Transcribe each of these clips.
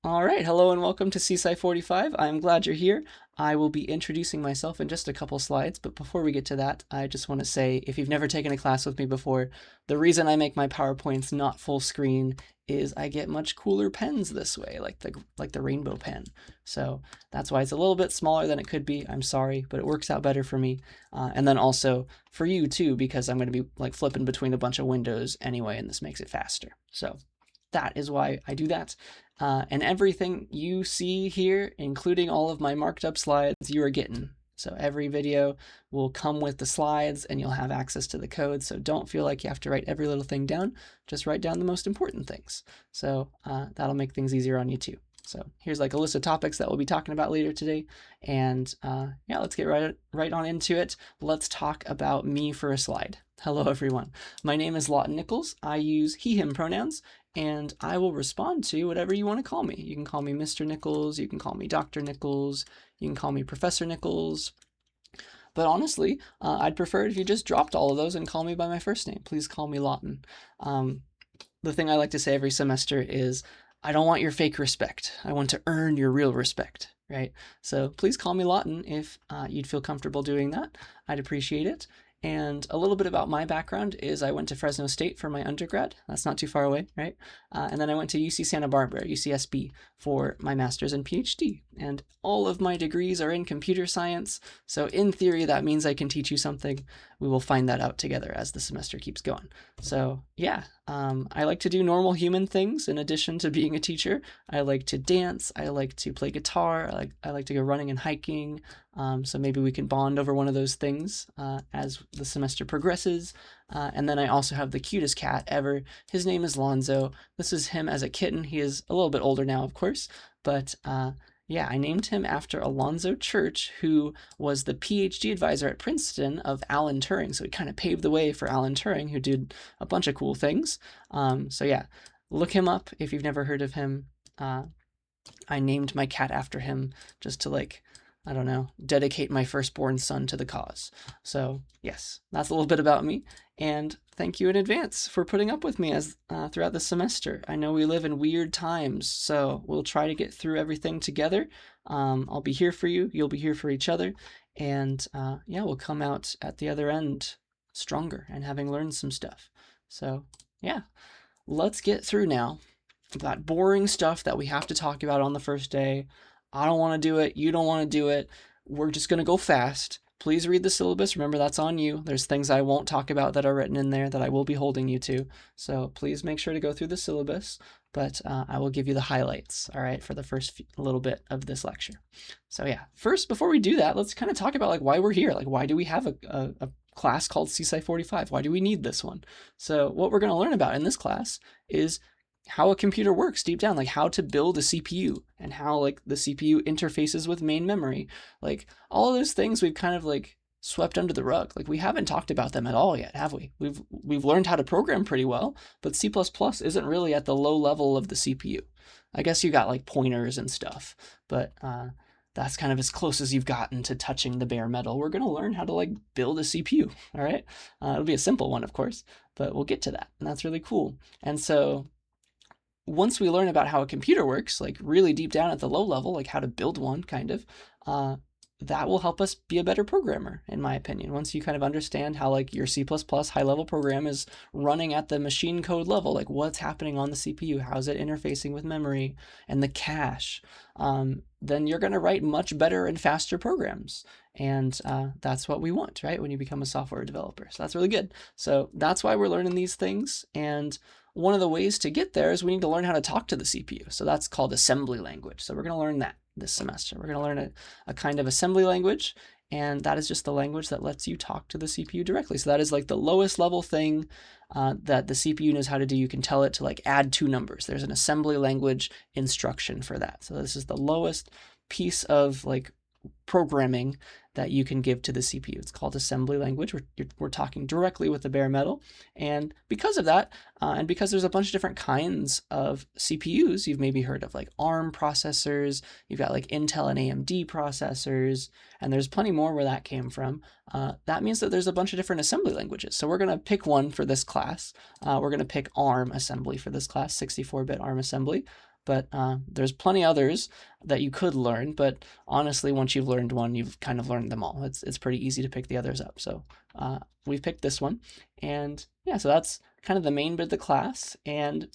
All right, hello and welcome to CSCI 45. I'm glad you're here. I will be introducing myself in just a couple slides, but before we get to that, I just want to say, if you've never taken a class with me before, the reason I make my PowerPoints not full screen is I get much cooler pens this way, like the rainbow pen. So that's why it's a little bit smaller than it could be. I'm sorry, but it works out better for me. And then also for you too, because I'm going to be like flipping between a bunch of windows anyway, and this makes it faster. So that is why I do that. And everything you see here, including all of my marked up slides, you are getting. So every video will come with the slides and you'll have access to the code. So don't feel like you have to write every little thing down. Just write down the most important things. So that'll make things easier on you too. So here's like a list of topics that we'll be talking about later today. And yeah, let's get right on into it. Let's talk about me for a slide. Hello, everyone. My name is Lawton Nichols. I use he, him pronouns, and I will respond to whatever you want to call me. You can call me Mr. Nichols, you can call me Dr. Nichols, you can call me Professor Nichols. But honestly, I'd prefer if you just dropped all of those and call me by my first name. Please call me Lawton. The thing I like to say every semester is, I don't want your fake respect. I want to earn your real respect, right? So please call me Lawton if you'd feel comfortable doing that. I'd appreciate it. And a little bit about my background is I went to Fresno State for my undergrad. That's not too far away, right? And then I went to UC Santa Barbara, UCSB, for my master's and PhD. And all of my degrees are in computer science. So in theory, that means I can teach you something. We will find that out together as the semester keeps going. So yeah, I like to do normal human things in addition to being a teacher. I like to dance. I like to play guitar. I like to go running and hiking. So maybe we can bond over one of those things as the semester progresses. And then I also have the cutest cat ever. His name is Lonzo. This is him as a kitten. He is a little bit older now, of course, but yeah, I named him after Alonzo Church, who was the PhD advisor at Princeton of Alan Turing. So he kind of paved the way for Alan Turing, who did a bunch of cool things. So yeah, look him up if you've never heard of him. I named my cat after him just to, like, I don't know, dedicate my firstborn son to the cause. So yes, that's a little bit about me. And thank you in advance for putting up with me as throughout the semester. I know we live in weird times, so we'll try to get through everything together. I'll be here for you. You'll be here for each other. And yeah, we'll come out at the other end stronger and having learned some stuff. So yeah, let's get through now that boring stuff that we have to talk about on the first day. I don't want to do it. You don't want to do it. We're just going to go fast. Please read the syllabus. Remember, that's on you. There's things I won't talk about that are written in there that I will be holding you to. So please make sure to go through the syllabus, but I will give you the highlights, all right, for the first little bit of this lecture. So yeah, first, before we do that, let's kind of talk about like why we're here. Like, why do we have a class called CSCI 45? Why do we need this one? So what we're going to learn about in this class is how a computer works deep down, like how to build a CPU and how like the CPU interfaces with main memory. Like all of those things we've kind of like swept under the rug. Like we haven't talked about them at all yet, have we? We've learned how to program pretty well, but C++ isn't really at the low level of the CPU. I guess you got like pointers and stuff, but that's kind of as close as you've gotten to touching the bare metal. We're going to learn how to like build a CPU, all right? It'll be a simple one, of course, but we'll get to that, and that's really cool. And so once we learn about how a computer works, like really deep down at the low level, like how to build one kind of, that will help us be a better programmer, in my opinion. Once you kind of understand how like your C++ high level program is running at the machine code level, like what's happening on the CPU, how's it interfacing with memory and the cache, then you're going to write much better and faster programs. And that's what we want, right? When you become a software developer. So that's really good. So that's why we're learning these things. And one of the ways to get there is we need to learn how to talk to the CPU. So that's called assembly language. So we're going to learn that this semester. We're going to learn a kind of assembly language, and that is just the language that lets you talk to the CPU directly. So that is like the lowest level thing that the CPU knows how to do. You can tell it to like add two numbers. There's an assembly language instruction for that. So this is the lowest piece of like programming that you can give to the CPU. It's called assembly language. We're talking directly with the bare metal. And because of that, and because there's a bunch of different kinds of CPUs, you've maybe heard of like ARM processors, you've got like Intel and AMD processors, and there's plenty more where that came from. That means that there's a bunch of different assembly languages. So we're going to pick one for this class. We're going to pick ARM assembly for this class, 64-bit ARM assembly. but there's plenty others that you could learn. But honestly, once you've learned one, you've kind of learned them all. It's pretty easy to pick the others up. So we've picked this one, and yeah, so that's kind of the main bit of the class. And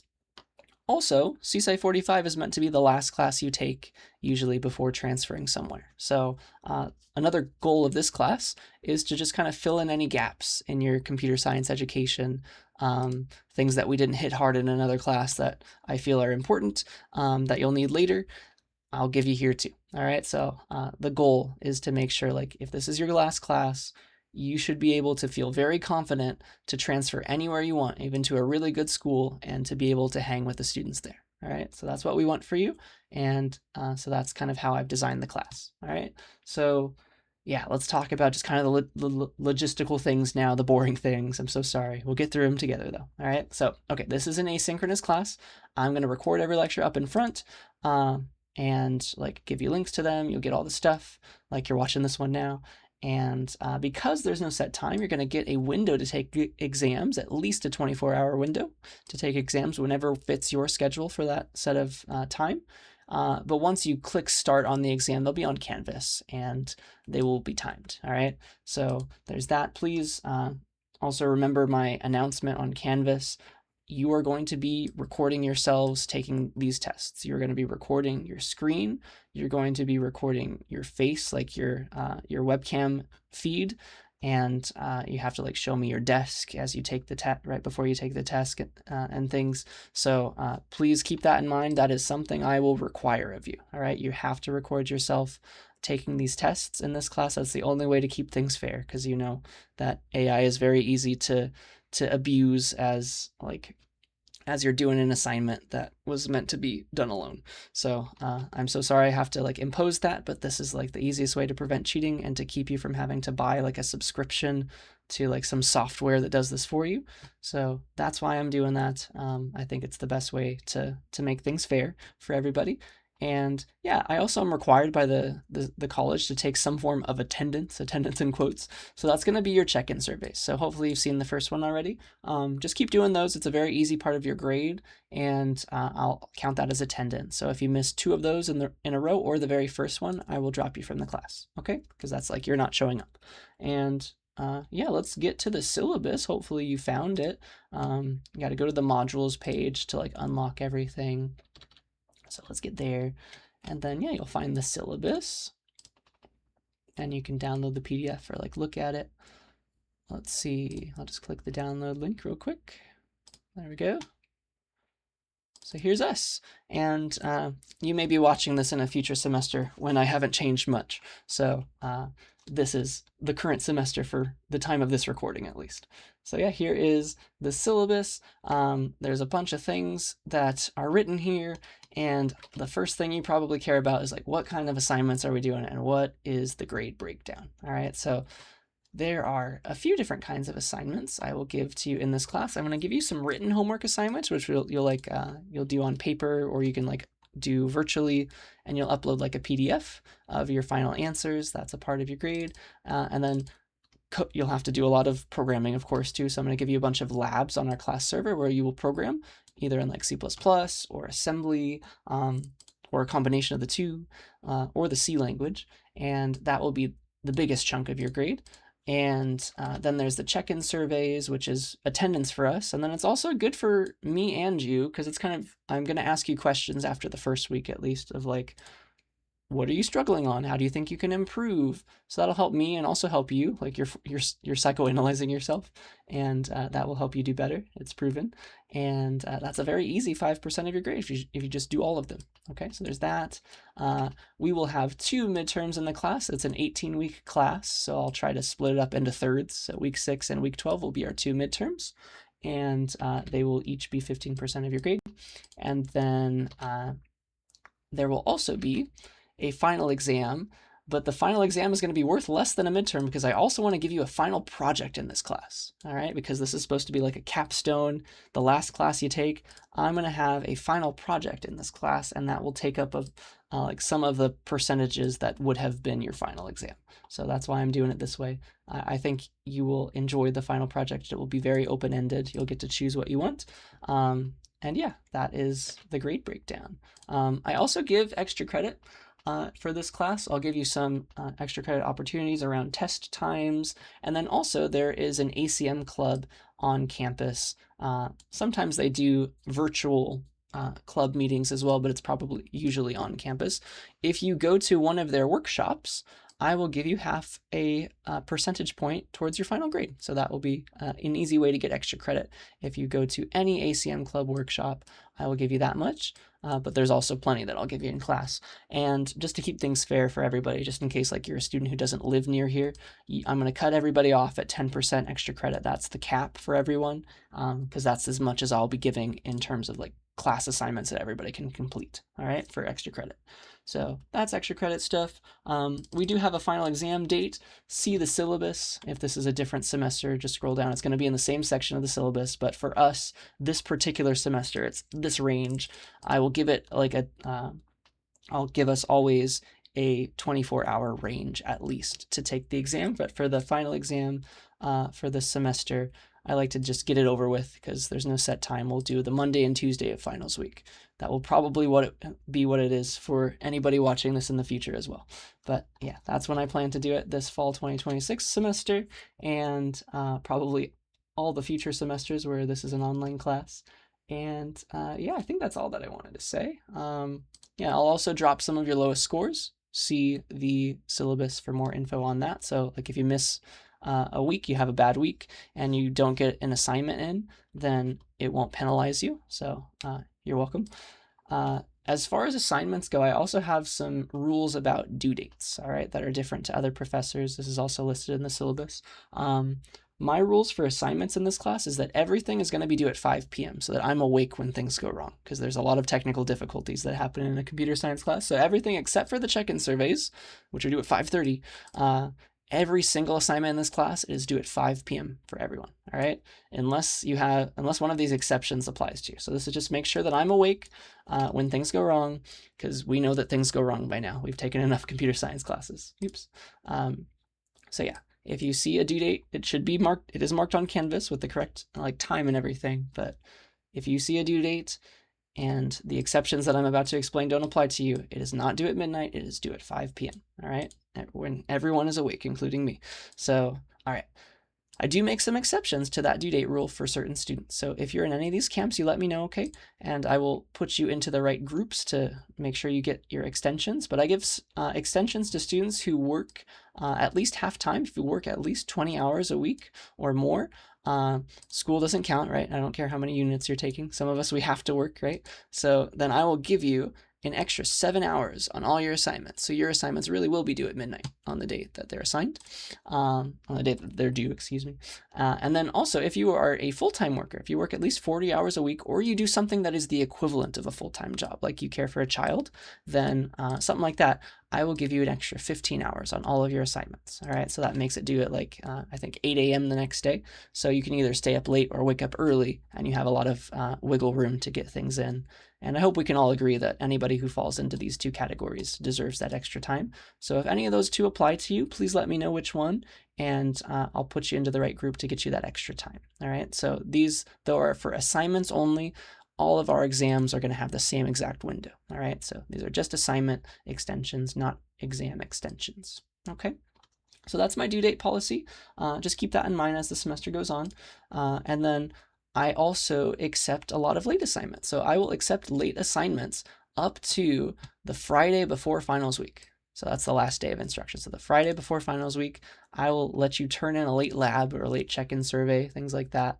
also, CSCI 45 is meant to be the last class you take, usually before transferring somewhere. So another goal of this class is to just kind of fill in any gaps in your computer science education, things that we didn't hit hard in another class that I feel are important, that you'll need later. I'll give you here too. All right, so the goal is to make sure, like, if this is your last class, you should be able to feel very confident to transfer anywhere you want, even to a really good school, and to be able to hang with the students there. All right, so that's what we want for you. And so that's kind of how I've designed the class. All right, so yeah, let's talk about just kind of the logistical things now, the boring things. I'm so sorry. We'll get through them together though. All right, so, okay, this is an asynchronous class. I'm gonna record every lecture up in front and like give you links to them. You'll get all the stuff like you're watching this one now. And because there's no set time, you're going to get a window to take exams, at least a 24-hour window to take exams whenever fits your schedule for that set of time. But once you click start on the exam, they'll be on Canvas and they will be timed. All right, so there's that. Please also remember my announcement on Canvas. You are going to be recording yourselves taking these tests. You're going to be recording your screen. You're going to be recording your face, like your webcam feed, and you have to like show me your desk as you take the test, right before you take the test, and things. So please keep that in mind. That is something I will require of you. All right, you have to record yourself taking these tests in this class. That's the only way to keep things fair, because you know that AI is very easy to abuse as you're doing an assignment that was meant to be done alone. So I'm so sorry I have to like impose that, but this is like the easiest way to prevent cheating and to keep you from having to buy like a subscription to like some software that does this for you. So that's why I'm doing that. I think it's the best way to make things fair for everybody. And yeah, I also am required by the college to take some form of attendance in quotes. So that's going to be your check-in surveys. So hopefully you've seen the first one already. Just keep doing those. It's a very easy part of your grade, and I'll count that as attendance. So if you miss 2 of those in a row, or the very first one, I will drop you from the class. Okay? Because that's like you're not showing up. And yeah, let's get to the syllabus. Hopefully you found it. You got to go to the modules page to like unlock everything. So let's get there, and then yeah, you'll find the syllabus, and you can download the PDF or like look at it. Let's see, I'll just click the download link real quick. There we go. So here's us, and you may be watching this in a future semester when I haven't changed much. So this is the current semester for the time of this recording, at least. So yeah, here is the syllabus. There's a bunch of things that are written here, and the first thing you probably care about is like, what kind of assignments are we doing, and what is the grade breakdown? All right, so there are a few different kinds of assignments I will give to you in this class. I'm going to give you some written homework assignments, which you'll do on paper, or you can like do virtually, and you'll upload like a PDF of your final answers. That's a part of your grade, and then you'll have to do a lot of programming, of course, too. So I'm going to give you a bunch of labs on our class server where you will program either in like C++ or assembly, or a combination of the two, or the C language, and that will be the biggest chunk of your grade. And then there's the check-in surveys, which is attendance for us. And then it's also good for me and you, because it's kind of, I'm going to ask you questions after the first week at least of like, what are you struggling on? How do you think you can improve? So that'll help me and also help you, like you're psychoanalyzing yourself, and that will help you do better. It's proven. And that's a very easy 5% of your grade if you just do all of them. Okay, so there's that. We will have 2 midterms in the class. It's an 18-week class, so I'll try to split it up into thirds. So week 6 and week 12 will be our 2 midterms, and they will each be 15% of your grade. And then there will also be a final exam, but the final exam is going to be worth less than a midterm because I also want to give you a final project in this class, all right? Because this is supposed to be like a capstone, the last class you take. I'm going to have a final project in this class, and that will take up like some of the percentages that would have been your final exam. So that's why I'm doing it this way. I think you will enjoy the final project. It will be very open-ended. You'll get to choose what you want. And yeah, that is the grade breakdown. I also give extra credit for this class. I'll give you some extra credit opportunities around test times. And then also there is an ACM club on campus. Sometimes they do virtual club meetings as well, but it's probably usually on campus. If you go to one of their workshops, I will give you half a percentage point towards your final grade. So that will be an easy way to get extra credit. If you go to any ACM club workshop, I will give you that much. But there's also plenty that I'll give you in class. And just to keep things fair for everybody, just in case like you're a student who doesn't live near here, I'm going to cut everybody off at 10% extra credit. That's the cap for everyone, because that's as much as I'll be giving in terms of like class assignments that everybody can complete, all right, for extra credit. So that's extra credit stuff. We do have a final exam date. See the syllabus. If this is a different semester, just scroll down. It's going to be in the same section of the syllabus, but for us, this particular semester, it's this range. I will give it like I'll give us always a 24-hour range at least to take the exam. But for the final exam for this semester, I like to just get it over with because there's no set time. We'll do the Monday and Tuesday of finals week. That will probably be what it is for anybody watching this in the future as well. But yeah, that's when I plan to do it this fall 2026 semester, and probably all the future semesters where this is an online class. And yeah, I think that's all that I wanted to say. Yeah, I'll also drop some of your lowest scores. See the syllabus for more info on that. So like if you miss a week, you have a bad week, and you don't get an assignment in, then it won't penalize you. So you're welcome. As far as assignments go, I also have some rules about due dates, all right, that are different to other professors. This is also listed in the syllabus. My rules for assignments in this class is that everything is going to be due at 5 p.m. so that I'm awake when things go wrong, because there's a lot of technical difficulties that happen in a computer science class. So everything except for the check-in surveys, which are due at 5:30, every single assignment in this class is due at 5 p.m. for everyone, all right? Unless one of these exceptions applies to you. So this is just make sure that I'm awake when things go wrong, because we know that things go wrong by now. We've taken enough computer science classes. Oops. So yeah, if you see a due date, it should be marked. It is marked on Canvas with the correct like time and everything. But if you see a due date and the exceptions that I'm about to explain don't apply to you, it is not due at midnight. It is due at 5 p.m. All right, when everyone is awake, including me. So all right. I do make some exceptions to that due date rule for certain students. So if you're in any of these camps, you let me know, okay? And I will put you into the right groups to make sure you get your extensions. But I give extensions to students who work at least half time. If you work at least 20 hours a week or more, school doesn't count, right? I don't care how many units you're taking. Some of us, we have to work, right? So then I will give you an extra 7 hours on all your assignments. So your assignments really will be due at midnight on the date that they're assigned, on the date that they're due, excuse me. And then also, if you are a full-time worker, if you work at least 40 hours a week, or you do something that is the equivalent of a full-time job, like you care for a child, then something like that, I will give you an extra 15 hours on all of your assignments. All right, so that makes it due at like, I think 8 a.m. the next day. So you can either stay up late or wake up early, and you have a lot of wiggle room to get things in. And I hope we can all agree that anybody who falls into these two categories deserves that extra time. So if any of those two apply to you, please let me know which one, and I'll put you into the right group to get you that extra time. All right, so these, though, are for assignments only. All of our exams are going to have the same exact window. All right, so these are just assignment extensions, not exam extensions. Okay, so that's my due date policy. Just keep that in mind as the semester goes on. And then I also accept a lot of late assignments. So I will accept late assignments up to the Friday before finals week. So that's the last day of instruction. So the Friday before finals week, I will let you turn in a late lab or a late check-in survey, things like that.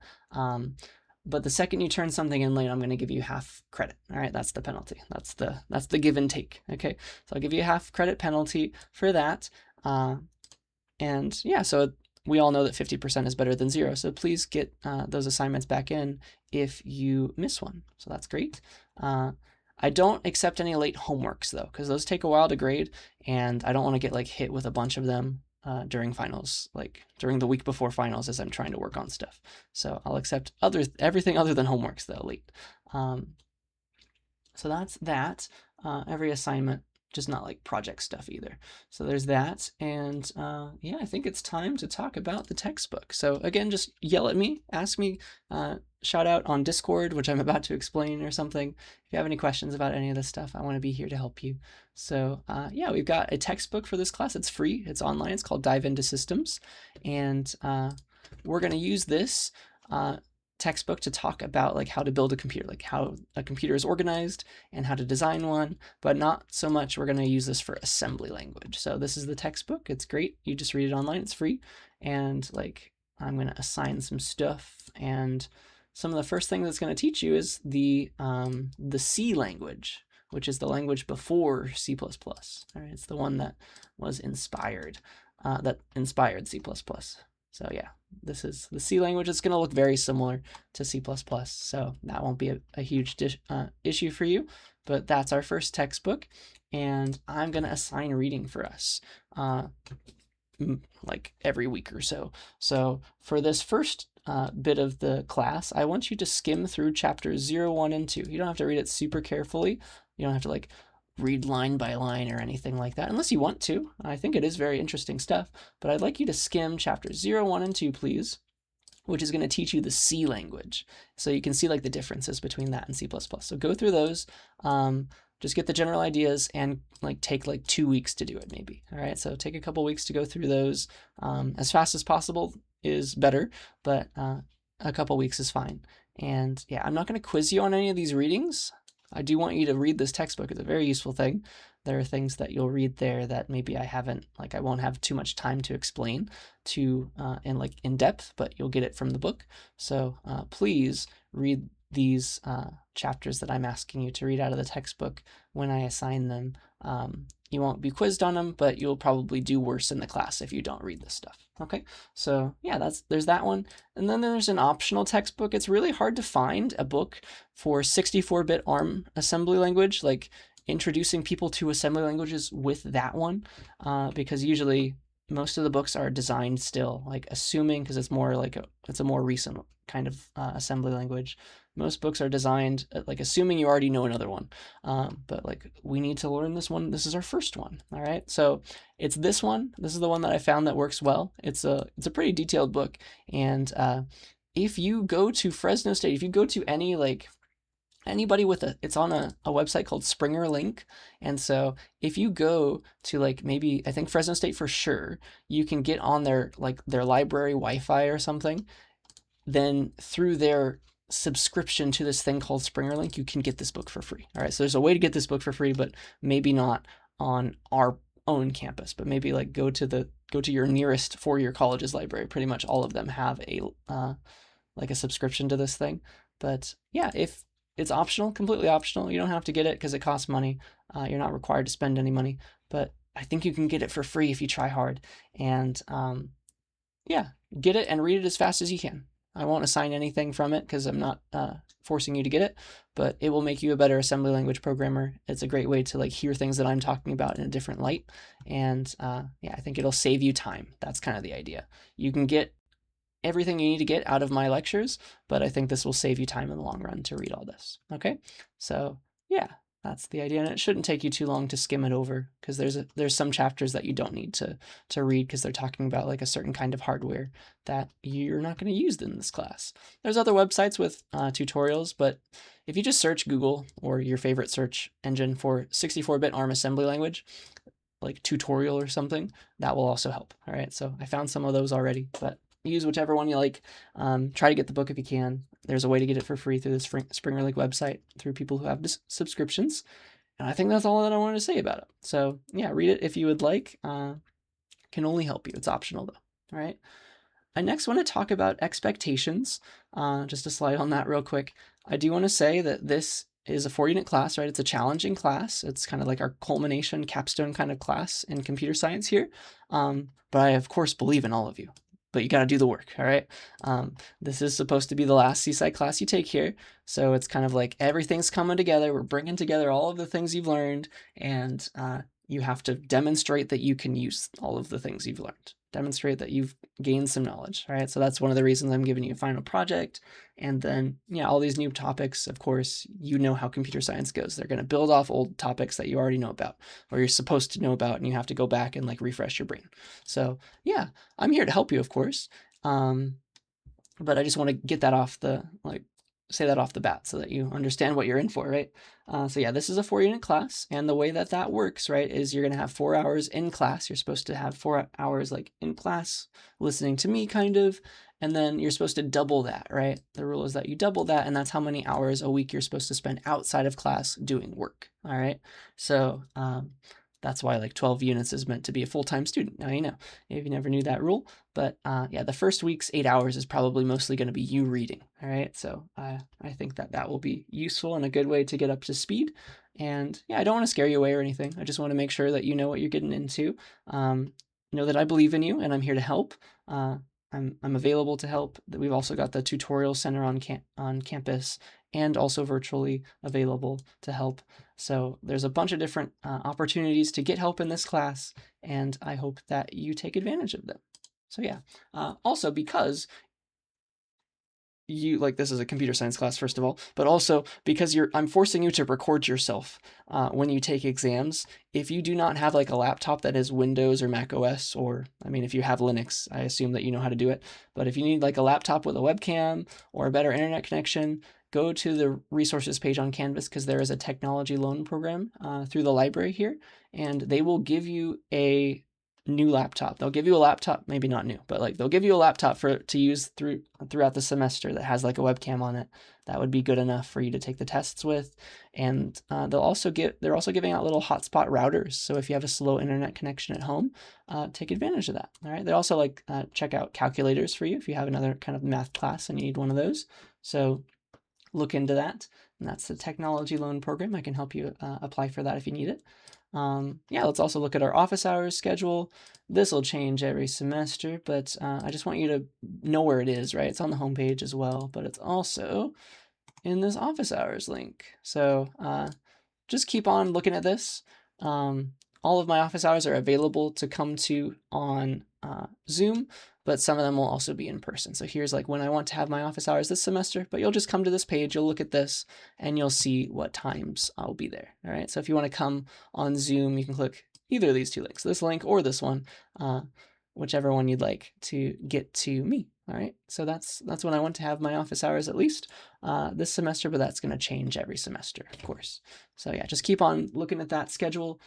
But the second you turn something in late, I'm going to give you half credit. All right, that's the penalty. That's the give and take. Okay, so I'll give you a half credit penalty for that. And yeah, so we all know that 50% is better than 0. So please get those assignments back in if you miss one. So that's great. I don't accept any late homeworks though, because those take a while to grade, and I don't want to get like hit with a bunch of them during finals, like during the week before finals as I'm trying to work on stuff. So I'll accept everything other than homeworks though late. So that's that. Every assignment just not like project stuff either. So there's that. And yeah, I think it's time to talk about the textbook. So again, just yell at me, ask me, shout out on Discord, which I'm about to explain or something. If you have any questions about any of this stuff, I want to be here to help you. So yeah, we've got a textbook for this class. It's free. It's online. It's called Dive into Systems. And we're going to use this textbook to talk about like how to build a computer, like how a computer is organized and how to design one, but not so much we're going to use this for assembly language. So this is the textbook. It's great. You just read it online. It's free. And like I'm going to assign some stuff, and some of the first things it's going to teach you is the C language, which is the language before C++. All right, it's the one that was inspired, that inspired C++. So yeah, this is the C language. It's going to look very similar to C++, so that won't be a huge issue for you, but that's our first textbook, and I'm going to assign reading for us like every week or so. So for this first bit of the class, I want you to skim through chapters 0, 1, and 2. You don't have to read it super carefully. You don't have to like read line by line or anything like that, unless you want to. I think it is very interesting stuff, but I'd like you to skim chapters 0, 1, and 2, please, which is going to teach you the C language. So you can see like the differences between that and C++. So go through those, just get the general ideas, and like take like 2 weeks to do it maybe. All right, so take a couple weeks to go through those. As fast as possible is better, but a couple weeks is fine. And yeah, I'm not going to quiz you on any of these readings. I do want you to read this textbook. It's a very useful thing. There are things that you'll read there that maybe I won't have too much time to explain in depth, but you'll get it from the book. So please read these chapters that I'm asking you to read out of the textbook when I assign them. You won't be quizzed on them, but you'll probably do worse in the class if you don't read this stuff. Okay, so yeah, there's that one. And then there's an optional textbook. It's really hard to find a book for 64-bit ARM assembly language, like introducing people to assembly languages with that one, because usually most of the books are designed still, like assuming, because it's a more recent kind of assembly language. Most books are designed like assuming you already know another one, but like we need to learn this one. This is our first one. All right, so it's this one. This is the one that I found that works well. It's a pretty detailed book, and if you go to Fresno State, if you go to anybody it's on a website called Springer Link. And so if you go to like maybe, I think Fresno State for sure, you can get on their library Wi-Fi or something. Then through their subscription to this thing called Springer Link, you can get this book for free. All right, so there's a way to get this book for free, but maybe not on our own campus, but maybe like go to your nearest four-year college's library. Pretty much all of them have a subscription to this thing. But yeah, if it's optional, completely optional, you don't have to get it because it costs money. You're not required to spend any money, but I think you can get it for free if you try hard. And yeah, get it and read it as fast as you can. I won't assign anything from it because I'm not forcing you to get it, but it will make you a better assembly language programmer. It's a great way to like hear things that I'm talking about in a different light. And yeah, I think it'll save you time. That's kind of the idea. You can get everything you need to get out of my lectures, but I think this will save you time in the long run to read all this. Okay, so yeah, that's the idea, and it shouldn't take you too long to skim it over because there's some chapters that you don't need to read because they're talking about like a certain kind of hardware that you're not going to use in this class. There's other websites with tutorials, but if you just search Google or your favorite search engine for 64-bit ARM assembly language, like tutorial or something, that will also help. All right, so I found some of those already, but use whichever one you like. Try to get the book if you can. There's a way to get it for free through the Springer Link website through people who have subscriptions. And I think that's all that I wanted to say about it. So yeah, read it if you would like. Can only help you. It's optional though. All right. I next want to talk about expectations. Just a slide on that real quick. I do want to say that this is a 4-unit class, right? It's a challenging class. It's kind of like our culmination capstone kind of class in computer science here. But I of course believe in all of you. But you got to do the work, all right? This is supposed to be the last CSCI class you take here, so it's kind of like everything's coming together. We're bringing together all of the things you've learned, and you have to demonstrate that you can use all of the things you've learned. Demonstrate that you've gained some knowledge, right? So that's one of the reasons I'm giving you a final project. And then, yeah, all these new topics, of course, you know how computer science goes. They're going to build off old topics that you already know about, or you're supposed to know about, and you have to go back and like refresh your brain. So yeah, I'm here to help you, of course. But I just want to get that off the, say that off the bat so that you understand what you're in for, right? So yeah, this is a 4-unit class, and the way that that works, right, is you're going to have 4 hours in class. You're supposed to have 4 hours like in class, listening to me kind of, and then you're supposed to double that, right? The rule is that you double that, and that's how many hours a week you're supposed to spend outside of class doing work, all right? So that's why like 12 units is meant to be a full-time student. Now you know, if you never knew that rule. But yeah, the first week's 8 hours is probably mostly going to be you reading. All right, so I think that that will be useful and a good way to get up to speed. And yeah, I don't want to scare you away or anything. I just want to make sure that you know what you're getting into. Know that I believe in you and I'm here to help. I'm available to help. We've also got the tutorial center on campus and also virtually available to help. So there's a bunch of different opportunities to get help in this class, and I hope that you take advantage of them. So yeah, also because you like this is a computer science class first of all, but also because I'm forcing you to record yourself when you take exams. If you do not have like a laptop that is Windows or Mac OS, or I mean, if you have Linux, I assume that you know how to do it. But if you need like a laptop with a webcam or a better internet connection, go to the resources page on Canvas, because there is a technology loan program through the library here, and they will give you a new laptop. They'll give you a laptop, maybe not new, but like they'll give you a laptop to use throughout the semester that has like a webcam on it. That would be good enough for you to take the tests with. And they're also giving out little hotspot routers. So if you have a slow internet connection at home, take advantage of that. All right. They also like check out calculators for you if you have another kind of math class and you need one of those. So look into that. And that's the technology loan program. I can help you apply for that if you need it. Yeah, let's also look at our office hours schedule. This will change every semester, but I just want you to know where it is, right? It's on the homepage as well, but it's also in this office hours link. So just keep on looking at this. All of my office hours are available to come to on Zoom, but some of them will also be in person. So here's like when I want to have my office hours this semester, but you'll just come to this page, you'll look at this, and you'll see what times I'll be there. All right, so if you want to come on Zoom, you can click either of these 2 links, this link or this one, whichever one you'd like to get to me. All right, so that's when I want to have my office hours at least this semester, but that's going to change every semester, of course. So yeah, just keep on looking at that schedule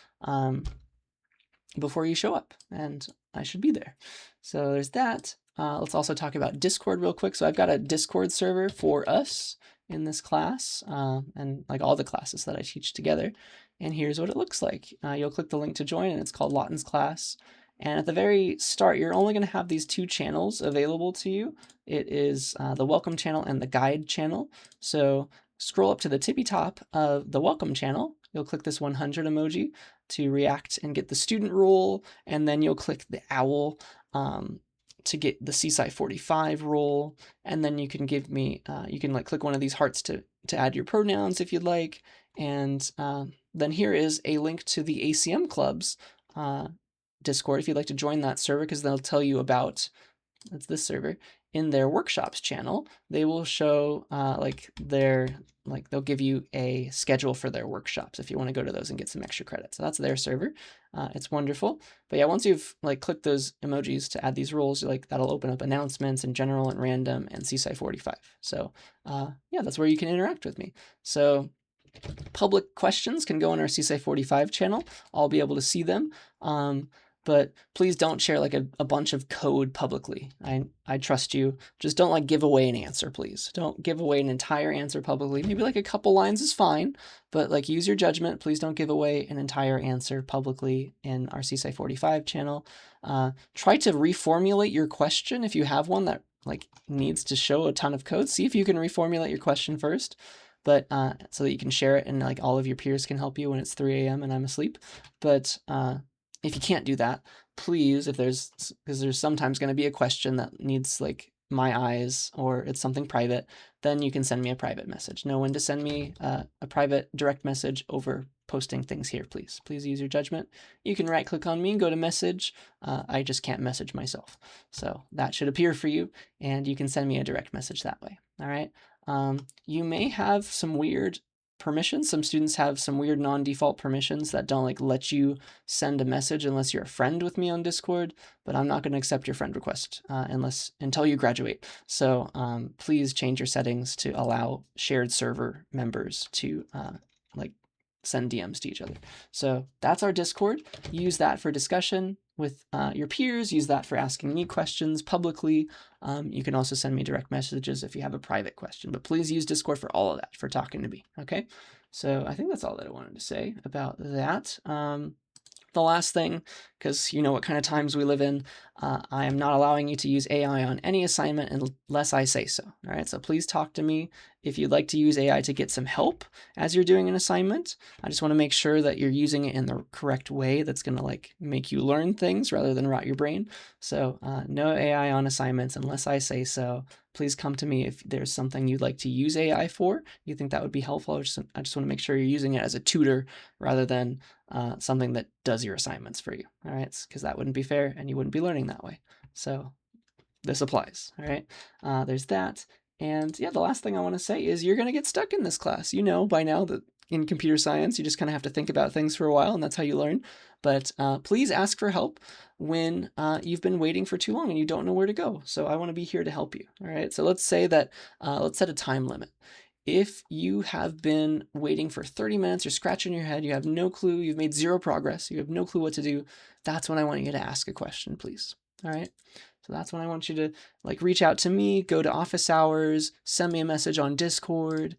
before you show up, and I should be there. So there's that. Let's also talk about Discord real quick. So I've got a Discord server for us in this class, and like all the classes that I teach together. And here's what it looks like. You'll click the link to join, and it's called Lawton's class. And at the very start, you're only going to have these 2 channels available to you. It is the welcome channel and the guide channel. So scroll up to the tippy top of the welcome channel. You'll click this 100 emoji to react and get the student role, and then you'll click the owl to get the CSCI 45 role, and then you can give me, you can like click one of these hearts to add your pronouns if you'd like, and then here is a link to the ACM Club's Discord if you'd like to join that server, because they'll tell you about, that's this server, in their workshops channel. They will show they'll give you a schedule for their workshops if you want to go to those and get some extra credit. So that's their server. It's wonderful. But yeah, once you've like clicked those emojis to add these rules, that'll open up announcements and general and random and CSCI 45. So yeah, that's where you can interact with me. So public questions can go in our CSCI 45 channel. I'll be able to see them. But please don't share like a bunch of code publicly. I trust you. Just don't like give away an answer, please. Don't give away an entire answer publicly. Maybe like a couple lines is fine, but like use your judgment. Please don't give away an entire answer publicly in our CSCI 45 channel. Try to reformulate your question if you have one that like needs to show a ton of code. See if you can reformulate your question first, but so that you can share it and like all of your peers can help you when it's 3 a.m. and I'm asleep. But if you can't do that, please, because there's sometimes going to be a question that needs like my eyes or it's something private, then you can send me a private message. Know when to send me a private direct message over posting things here, please. Please use your judgment. You can right click on me and go to message. I just can't message myself. So that should appear for you, and you can send me a direct message that way. All right. You may have some weird permissions. Some students have some weird non-default permissions that don't like let you send a message unless you're a friend with me on Discord, but I'm not going to accept your friend request until you graduate. So please change your settings to allow shared server members to like send DMs to each other. So that's our Discord. Use that for discussion with your peers. Use that for asking me questions publicly. You can also send me direct messages if you have a private question, but please use Discord for all of that, for talking to me, okay? So I think that's all that I wanted to say about that. The last thing, because you know what kind of times we live in, I am not allowing you to use AI on any assignment unless I say so. All right, so please talk to me if you'd like to use AI to get some help as you're doing an assignment. I just want to make sure that you're using it in the correct way that's going to like make you learn things rather than rot your brain. So no AI on assignments unless I say so. Please come to me if there's something you'd like to use AI for. You think that would be helpful. I just want to make sure you're using it as a tutor rather than something that does your assignments for you. All right, because that wouldn't be fair and you wouldn't be learning that way. So this applies. All right, there's that. And yeah, the last thing I want to say is you're going to get stuck in this class. You know by now that in computer science, you just kind of have to think about things for a while, and that's how you learn. But please ask for help when you've been waiting for too long and you don't know where to go. So I want to be here to help you. All right, so let's say that, let's set a time limit. If you have been waiting for 30 minutes, you're scratching your head, you have no clue, you've made zero progress, you have no clue what to do, that's when I want you to ask a question, please. All right? So that's when I want you to like reach out to me, go to office hours, send me a message on Discord,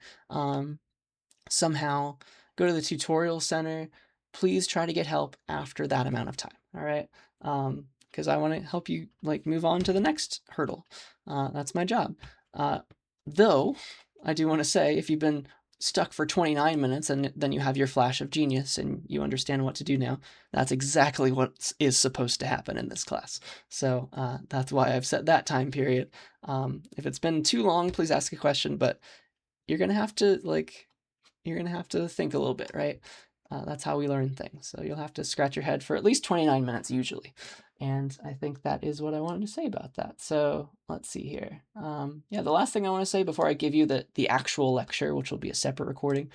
somehow go to the tutorial center. Please try to get help after that amount of time. All right? Because I want to help you like move on to the next hurdle. That's my job. Though I do want to say, if you've been stuck for 29 minutes and then you have your flash of genius and you understand what to do now, that's exactly what is supposed to happen in this class. So that's why I've set that time period. If it's been too long, please ask a question, but you're going to have to think a little bit, right? That's how we learn things. So you'll have to scratch your head for at least 29 minutes usually. And I think that is what I wanted to say about that. So let's see here. Yeah, the last thing I want to say before I give you the actual lecture, which will be a separate recording,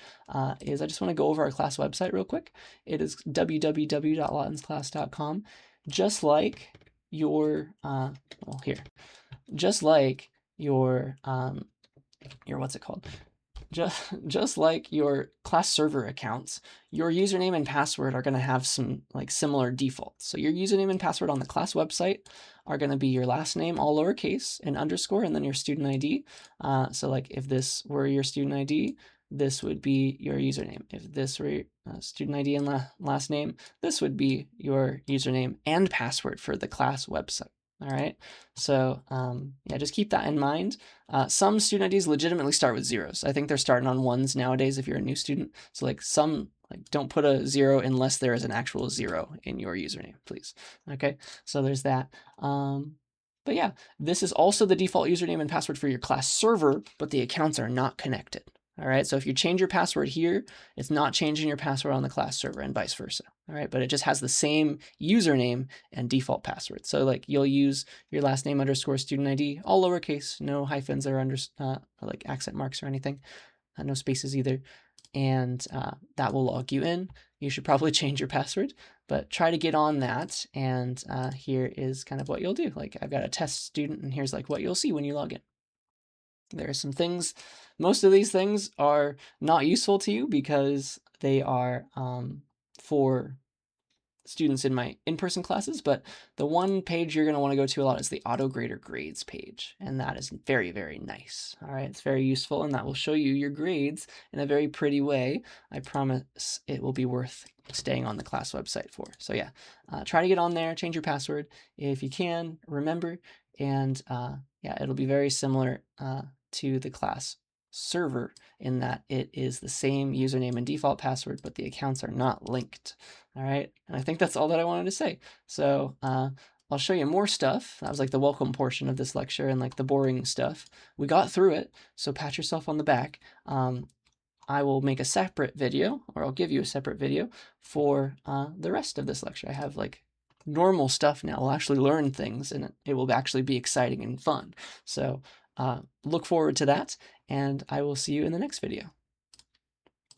is I just want to go over our class website real quick. It is www.lawtonsclass.com. Just like your, just like your what's it called? Just like your class server accounts, your username and password are going to have some like similar defaults. So your username and password on the class website are going to be your last name, all lowercase and underscore, and then your student ID. So like if this were your student ID, this would be your username. If this were your student ID and last name, this would be your username and password for the class website. All right, so yeah, just keep that in mind. Some student IDs legitimately start with zeros. I think they're starting on ones nowadays if you're a new student. So like don't put a 0 unless there is an actual 0 in your username, please. Okay, so there's that. But yeah, this is also the default username and password for your class server, but the accounts are not connected. All right, so if you change your password here, it's not changing your password on the class server and vice versa. All right, but it just has the same username and default password. So like you'll use your last name underscore student ID, all lowercase, no hyphens or like accent marks or anything, no spaces either. And that will log you in. You should probably change your password, but try to get on that. And here is kind of what you'll do. Like I've got a test student and here's like what you'll see when you log in. There are some things, most of these things are not useful to you because they are for students in my in-person classes, but the one page you're going to want to go to a lot is the AutoGrader grades page, and that is very, very nice. All right, it's very useful, and that will show you your grades in a very pretty way. I promise it will be worth staying on the class website for. So yeah, try to get on there, change your password if you can, remember, and yeah, it'll be very similar to the class server in that it is the same username and default password, but the accounts are not linked. All right, and I think that's all that I wanted to say. So I'll show you more stuff. That was like the welcome portion of this lecture and like the boring stuff. We got through it, so pat yourself on the back. I will make a separate video, or I'll give you a separate video for the rest of this lecture. I have like normal stuff now. We'll actually learn things, and it will actually be exciting and fun. So look forward to that, and I will see you in the next video.